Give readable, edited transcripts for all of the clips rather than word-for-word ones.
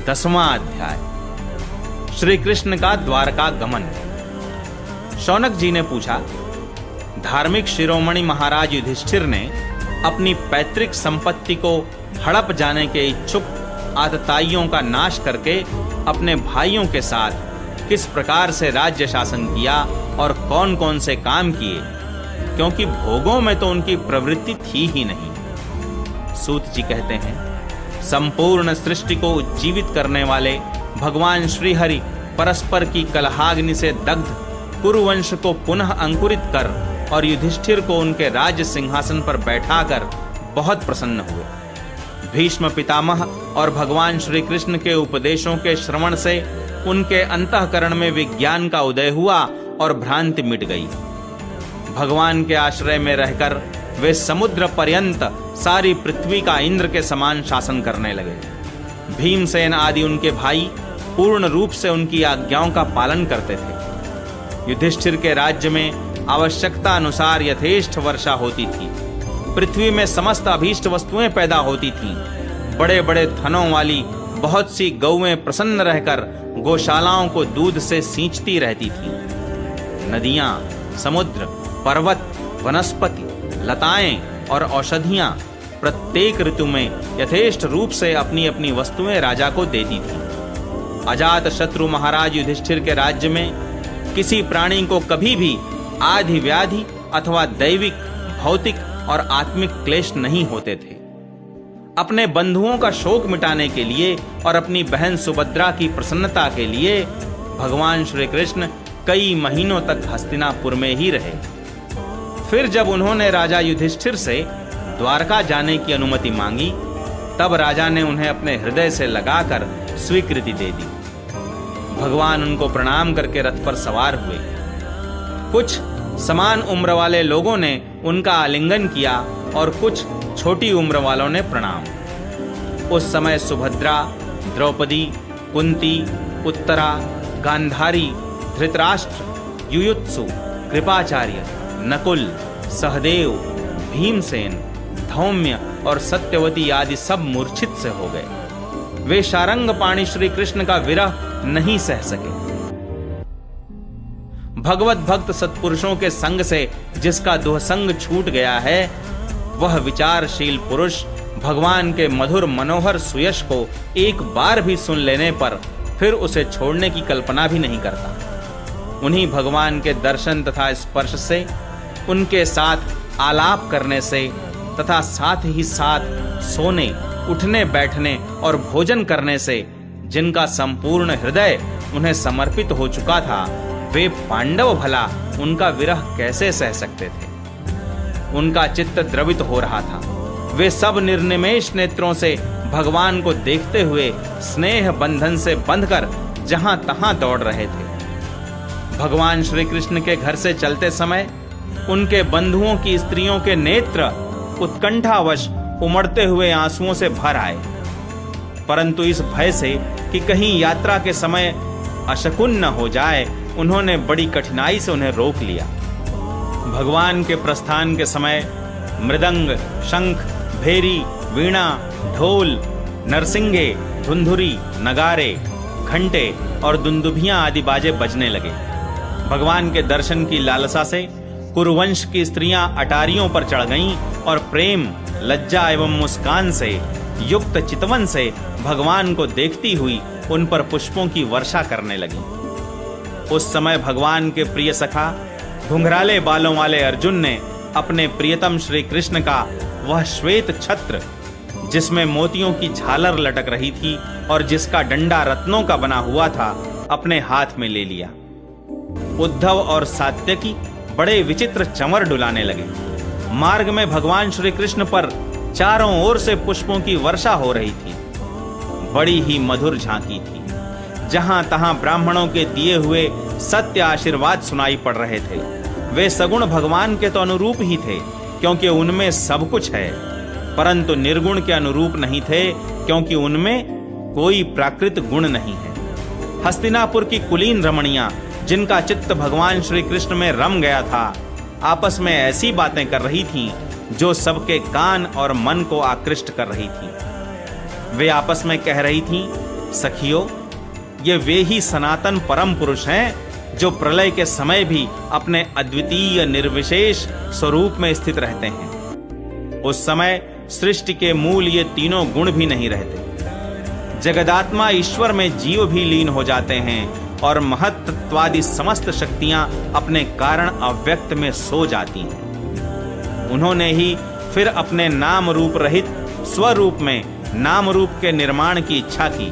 10वां अध्याय। श्री कृष्ण का द्वारका गमन। शौनक जी ने पूछा, धार्मिक शिरोमणि महाराज युधिष्ठिर ने अपनी पैतृक संपत्ति को हड़प जाने के इच्छुक आतताइयों का नाश करके अपने भाइयों के साथ किस प्रकार से राज्य शासन किया और कौन कौन से काम किए, क्योंकि भोगों में तो उनकी प्रवृत्ति थी ही नहीं। सूत जी कहते हैं, संपूर्ण सृष्टि को उज्जीवित करने वाले भगवान श्रीहरि परस्पर की कलहाग्नि से दग्ध कुरुवंश को पुनः अंकुरित कर और युधिष्ठिर को उनके राज्य सिंहासन पर बैठाकर बहुत प्रसन्न हुए। भीष्म पितामह और भगवान श्री कृष्ण के उपदेशों के श्रवण से उनके अंतःकरण में विज्ञान का उदय हुआ और भ्रांति मिट गई। भगवान के आश्रय में रहकर वे समुद्र पर्यंत सारी पृथ्वी का इंद्र के समान शासन करने लगे। भीमसेन आदि उनके भाई पूर्ण रूप से उनकी आज्ञाओं का पालन करते थे। युधिष्ठिर के राज्य में आवश्यकता अनुसार यथेष्ट वर्षा होती थी। पृथ्वी में समस्त अभीष्ट वस्तुएं पैदा होती थीं। बड़े बड़े थनों वाली बहुत सी गौएं प्रसन्न रहकर गौशालाओं को दूध से सींचती रहती थीं। नदियां, समुद्र, पर्वत, वनस्पति, लताएं और औषधियां प्रत्येक ऋतु में यथेष्ट रूप से अपनी अपनी वस्तुएं राजा को देती थीं। अजात शत्रु महाराज युधिष्ठिर के राज्य में किसी प्राणी को कभी भी आदि व्याधि अथवा दैविक, भौतिक और आत्मिक क्लेश नहीं होते थे। अपने बंधुओं का शोक मिटाने के लिए और अपनी बहन सुभद्रा की प्रसन्नता के लिए भगवान श्री कृष्ण कई महीनों तक हस्तिनापुर में ही रहे। फिर जब उन्होंने राजा युधिष्ठिर से द्वारका जाने की अनुमति मांगी, तब राजा ने उन्हें अपने हृदय से लगाकर स्वीकृति दे दी। भगवान उनको प्रणाम करके रथ पर सवार हुए। कुछ समान उम्र वाले लोगों ने उनका आलिंगन किया और कुछ छोटी उम्र वालों ने प्रणाम। उस समय सुभद्रा, द्रौपदी, कुंती, उत्तरा, गांधारी, धृतराष्ट्र, युयुत्सु, कृपाचार्य, नकुल, सहदेव, भीमसेन, धौम्य और सत्यवती आदि सब मूर्छित से हो गए। वे शारंगपाणि श्री कृष्ण का विरह नहीं सह सके। भगवत भक्त सत्पुरुषों के संग से जिसका दुहसंग छूट गया है, वह विचारशील पुरुष भगवान के मधुर मनोहर सुयश को एक बार भी सुन लेने पर फिर उसे छोड़ने की कल्पना भी नहीं करता। उन्हीं भगवान के दर्शन तथा स्पर्श से, उनके साथ आलाप करने से तथा साथ ही साथ सोने, उठने, बैठने और भोजन करने से जिनका संपूर्ण हृदय उन्हें समर्पित हो चुका था, वे पांडव भला उनका विरह कैसे सह सकते थे। उनका चित्त द्रवित हो रहा था। वे सब निर्निमेष नेत्रों से भगवान को देखते हुए स्नेह बंधन से बंधकर जहां तहां दौड़ रहे थे। भगवान श्री कृष्ण के घर से चलते समय उनके बंधुओं की स्त्रियों के नेत्र उत्कंठावश उमड़ते हुए आंसुओं से भर आए, परंतु इस भय से कि कहीं यात्रा के समय अशकुन न हो जाए, उन्होंने बड़ी कठिनाई से उन्हें रोक लिया। भगवान के प्रस्थान के समय मृदंग, शंख, भेरी, वीणा, ढोल, नरसिंगे, धुंधुरी, नगारे, घंटे और दुंदुभियां आदि बाजे बजने लगे। भगवान के दर्शन की लालसा से कुरुवंश की स्त्रियां अटारियों पर चढ़ गईं और प्रेम, लज्जा एवं मुस्कान से युक्त चितवन से भगवान को देखती हुई उन पर पुष्पों की वर्षा करने लगीं। उस समय भगवान के प्रिय सखा घुंघराले बालों वाले अर्जुन ने अपने प्रियतम श्री कृष्ण का वह श्वेत छत्र, जिसमें मोतियों की झालर लटक रही थी और जिसका डंडा रत्नों का बना हुआ था, अपने हाथ में ले लिया। उद्धव और सात्यकी बड़े विचित्र चंवर डुलाने लगे। मार्ग में भगवान श्री कृष्ण पर चारों ओर से पुष्पों की वर्षा हो रही थी। बड़ी ही मधुर झांकी थी। जहां तहां ब्राह्मणों के दिए हुए सत्य आशीर्वाद सुनाई पड़ रहे थे। वे सगुण भगवान के तो अनुरूप ही थे, क्योंकि उनमें सब कुछ है, परंतु निर्गुण के अनुरूप नहीं थे, क्योंकि उनमें कोई प्राकृत गुण नहीं है। हस्तिनापुर की कुलीन रमणियां, जिनका चित्त भगवान श्री कृष्ण में रम गया था, आपस में ऐसी बातें कर रही थीं जो सबके कान और मन को आकृष्ट कर रही थीं। वे आपस में कह रही थीं सखियों, ये वे ही सनातन परम पुरुष हैं जो प्रलय के समय भी अपने अद्वितीय निर्विशेष स्वरूप में स्थित रहते हैं। उस समय सृष्टि के मूल ये तीनों गुण भी नहीं रहते। जगदात्मा ईश्वर में जीव भी लीन हो जाते हैं और महत्त्वादि समस्त शक्तियां अपने कारण अव्यक्त में सो जाती हैं। उन्होंने ही फिर अपने नाम रूप रहित स्वरूप में नाम रूप के निर्माण की इच्छा की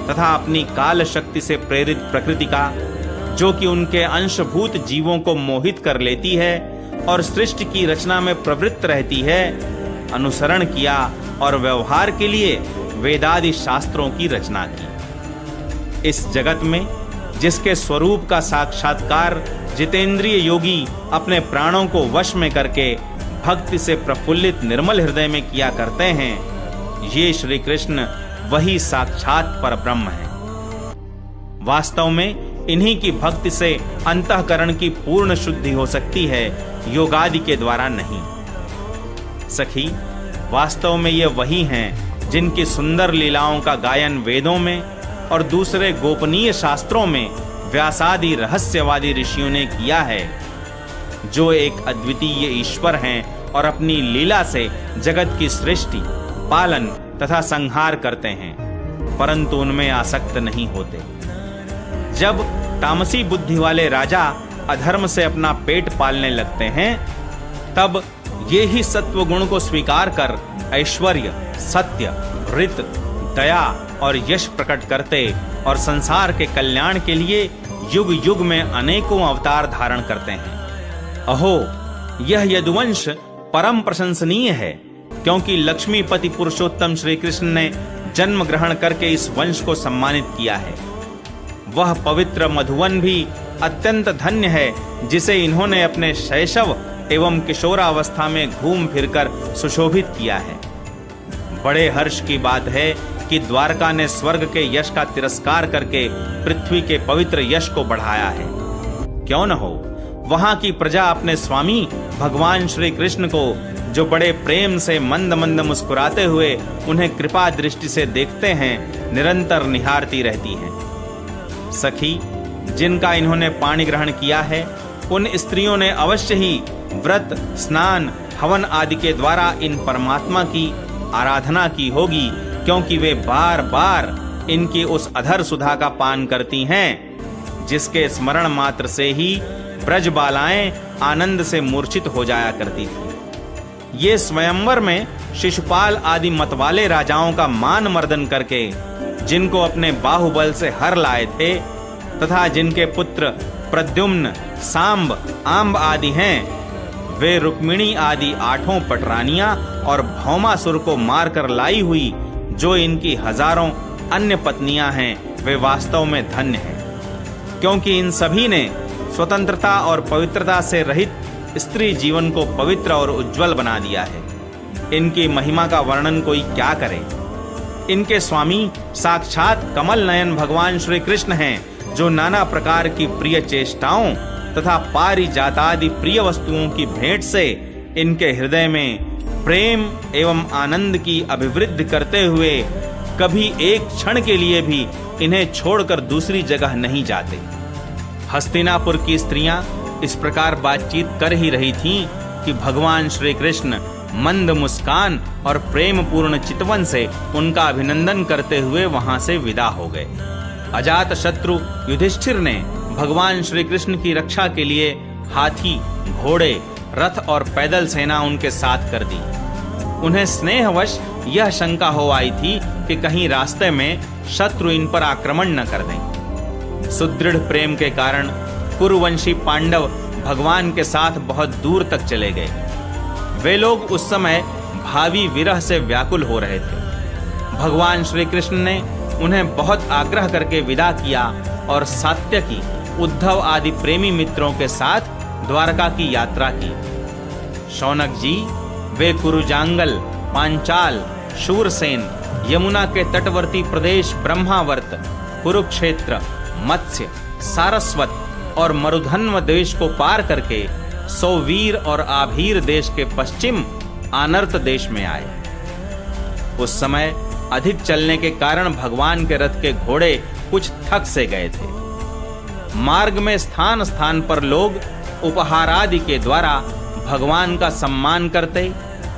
तथा अपनी काल शक्ति से प्रेरित प्रकृति का, जो कि उनके अंशभूत जीवों को मोहित कर लेती है और सृष्टि की रचना में प्रवृत्त रहती है, अनुसरण किया और व्यवहार के लिए वेदादि शास्त्रों की रचना की। इस जगत में जिसके स्वरूप का साक्षात्कार जितेंद्रिय योगी अपने प्राणों को वश में करके भक्ति से प्रफुल्लित निर्मल हृदय में किया करते हैं, ये श्री कृष्ण वही साक्षात परब्रह्म है। वास्तव में इन्हीं की भक्ति से अंतःकरण की पूर्ण शुद्धि हो सकती है, योगादि के द्वारा नहीं। सखी, वास्तव में ये वही हैं जिनकी सुंदर लीलाओं का गायन वेदों में और दूसरे गोपनीय शास्त्रों में व्यासादि रहस्यवादी ऋषियों ने किया है, जो एक अद्वितीय ईश्वर हैं और अपनी लीला से जगत की सृष्टि, पालन तथा संहार करते हैं, परंतु उनमें आसक्त नहीं होते। जब तामसी बुद्धि वाले राजा अधर्म से अपना पेट पालने लगते हैं, तब ये ही सत्व गुण को स्वीकार कर ऐश्वर्य, सत्य, ऋत, दया और यश प्रकट करते और संसार के कल्याण के लिए युग युग में अनेकों अवतार धारण करते हैं। अहो, यह यदुवंश परम प्रशंसनीय है, क्योंकि लक्ष्मीपति पुरुषोत्तम श्री कृष्ण ने जन्म ग्रहण करके इस वंश को सम्मानित किया है। वह पवित्र मधुवन भी अत्यंत धन्य है, जिसे इन्होंने अपने शैशव एवं किशोरावस्था में घूम फिरकर सुशोभित किया है। बड़े हर्ष की बात है कि द्वारका ने स्वर्ग के यश का तिरस्कार करके पृथ्वी के पवित्र यश को बढ़ाया है। क्यों न हो, वहां की प्रजा अपने स्वामी भगवान श्री कृष्ण को, जो बड़े प्रेम से मंद मंद मुस्कुराते हुए उन्हें कृपा दृष्टि से देखते हैं, निरंतर निहारती रहती है। सखी, जिनका इन्होंने पाणी ग्रहण किया है, उन स्त्रियों ने अवश्य ही व्रत, स्नान, हवन आदि के द्वारा इन परमात्मा की आराधना की होगी, क्योंकि वे बार बार इनकी उस अधर सुधा का पान करती हैं, जिसके स्मरण मात्र से ही ब्रज बालाएं आनंद से मूर्छित हो जाया करती थी। ये स्वयंवर में शिशुपाल आदि मतवाले राजाओं का मान मर्दन करके, जिनको अपने बाहुबल से हर लाए थे तथा जिनके पुत्र प्रद्युम्न, सांब, आंब आदि हैं, वे रुक्मिणी आदि 8 पटरानियां और भौमासुर को मारकर लाई हुई जो इनकी हजारों अन्य पत्नियां हैं, वे वास्तव में धन्य हैं, क्योंकि इन सभी ने स्वतंत्रता और पवित्रता से रहित स्त्री जीवन को पवित्र और उज्जवल बना दिया है। इनकी महिमा का वर्णन कोई क्या करे। इनके स्वामी साक्षात कमल नयन भगवान श्री कृष्ण हैं, जो नाना प्रकार की प्रिय चेष्टाओं तथा पारिजातादि प्रिय वस्तुओं की भेंट से इनके हृदय में प्रेम एवं आनंद की अभिवृद्धि करते हुए कभी एक क्षण के लिए भी इन्हें छोड़कर दूसरी जगह नहीं जाते। हस्तिनापुर की स्त्रियां इस प्रकार बातचीत कर ही रही थीं कि भगवान श्री कृष्ण मंद मुस्कान और प्रेम पूर्ण चितवन से उनका अभिनंदन करते हुए वहां से विदा हो गए। अजात शत्रु युधिष्ठिर ने भगवान श्री कृष्ण की रक्षा के लिए हाथी, घोड़े, रथ और पैदल सेना उनके साथ कर दी। उन्हें स्नेहवश यह शंका हो आई थी कि कहीं रास्ते में शत्रु इन पर आक्रमण न कर दें। सुदृढ़ प्रेम के कारण कुरुवंशी पांडव भगवान के साथ बहुत दूर तक चले गए। वे लोग उस समय भावी विरह से व्याकुल हो रहे थे। भगवान श्री कृष्ण ने उन्हें बहुत आग्रह करके विदा किया और सात्यकी, उद्धव आदि प्रेमी मित्रों के साथ द्वारका की यात्रा की। शौनक जी, वे कुरुजांगल, पांचाल, शूरसेन, यमुना के तटवर्ती प्रदेश ब्रह्मावर्त, कुरुक्षेत्र, मत्स्य, सारस्वत और मरुधन्व देश को पार करके सौवीर और आभीर देश के पश्चिम आनर्त देश में आए। उस समय अधिक चलने के कारण भगवान के रथ के घोड़े कुछ थक से गए थे। मार्ग में स्थान स्थान पर लोग उपहार आदि के द्वारा भगवान का सम्मान करते।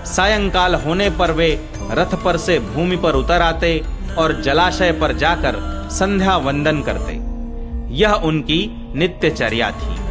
सायंकाल होने पर वे रथ पर से भूमि पर उतर आते और जलाशय पर जाकर संध्या वंदन करते। यह उनकी नित्यचर्या थी।